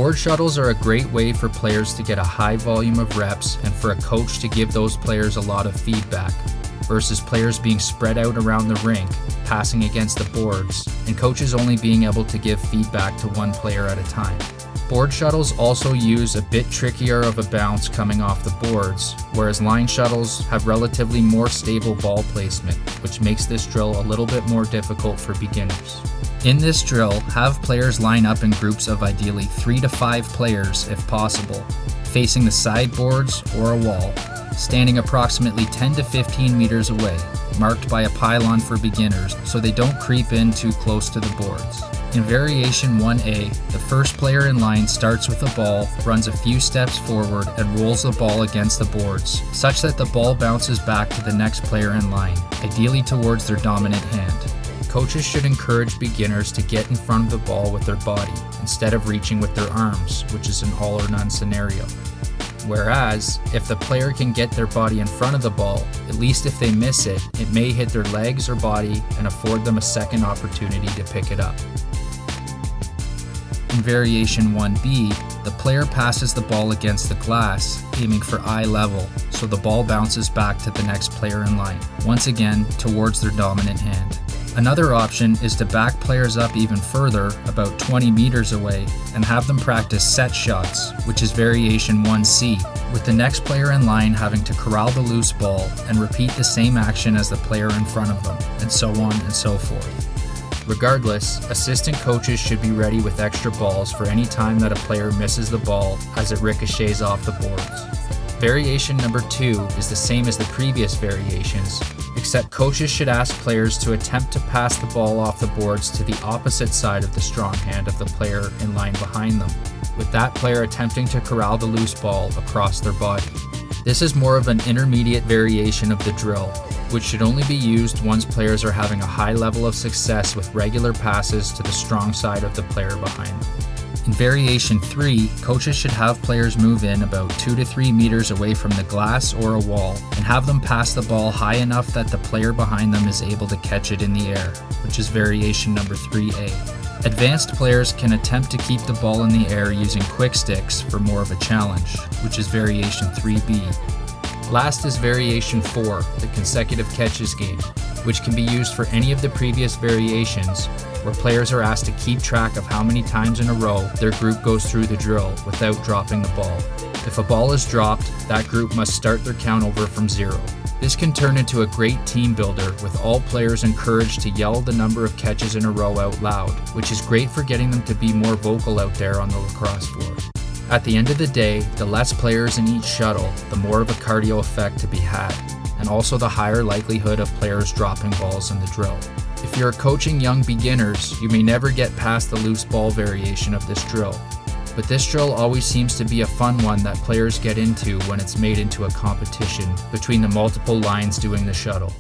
Board shuttles are a great way for players to get a high volume of reps and for a coach to give those players a lot of feedback, versus players being spread out around the rink, passing against the boards, and coaches only being able to give feedback to one player at a time. Board shuttles also use a bit trickier of a bounce coming off the boards, whereas line shuttles have relatively more stable ball placement, which makes this drill a little bit more difficult for beginners. In this drill, have players line up in groups of ideally 3 to 5 players if possible, facing the sideboards or a wall, standing approximately 10 to 15 meters away, marked by a pylon for beginners so they don't creep in too close to the boards. In variation 1A, the first player in line starts with the ball, runs a few steps forward, and rolls the ball against the boards, such that the ball bounces back to the next player in line, ideally towards their dominant hand. Coaches should encourage beginners to get in front of the ball with their body, instead of reaching with their arms, which is an all or none scenario. Whereas, if the player can get their body in front of the ball, at least if they miss it, it may hit their legs or body and afford them a second opportunity to pick it up. In variation 1B, the player passes the ball against the glass, aiming for eye level, so the ball bounces back to the next player in line, once again towards their dominant hand. Another option is to back players up even further, about 20 meters away, and have them practice set shots, which is variation 1C, with the next player in line having to corral the loose ball and repeat the same action as the player in front of them, and so on and so forth. Regardless, assistant coaches should be ready with extra balls for any time that a player misses the ball as it ricochets off the boards. Variation number 2 is the same as the previous variations, except coaches should ask players to attempt to pass the ball off the boards to the opposite side of the strong hand of the player in line behind them, with that player attempting to corral the loose ball across their body. This is more of an intermediate variation of the drill, which should only be used once players are having a high level of success with regular passes to the strong side of the player behind them. In variation 3, coaches should have players move in about 2 to 3 meters away from the glass or a wall and have them pass the ball high enough that the player behind them is able to catch it in the air, which is variation number 3A. Advanced players can attempt to keep the ball in the air using quick sticks for more of a challenge, which is variation 3B. Last is variation 4, the consecutive catches game, which can be used for any of the previous variations, where players are asked to keep track of how many times in a row their group goes through the drill without dropping the ball. If a ball is dropped, that group must start their count over from 0. This can turn into a great team builder, with all players encouraged to yell the number of catches in a row out loud, which is great for getting them to be more vocal out there on the lacrosse floor. At the end of the day, the less players in each shuttle, the more of a cardio effect to be had, and also the higher likelihood of players dropping balls in the drill. If you're coaching young beginners, you may never get past the loose ball variation of this drill, but this drill always seems to be a fun one that players get into when it's made into a competition between the multiple lines doing the shuttle.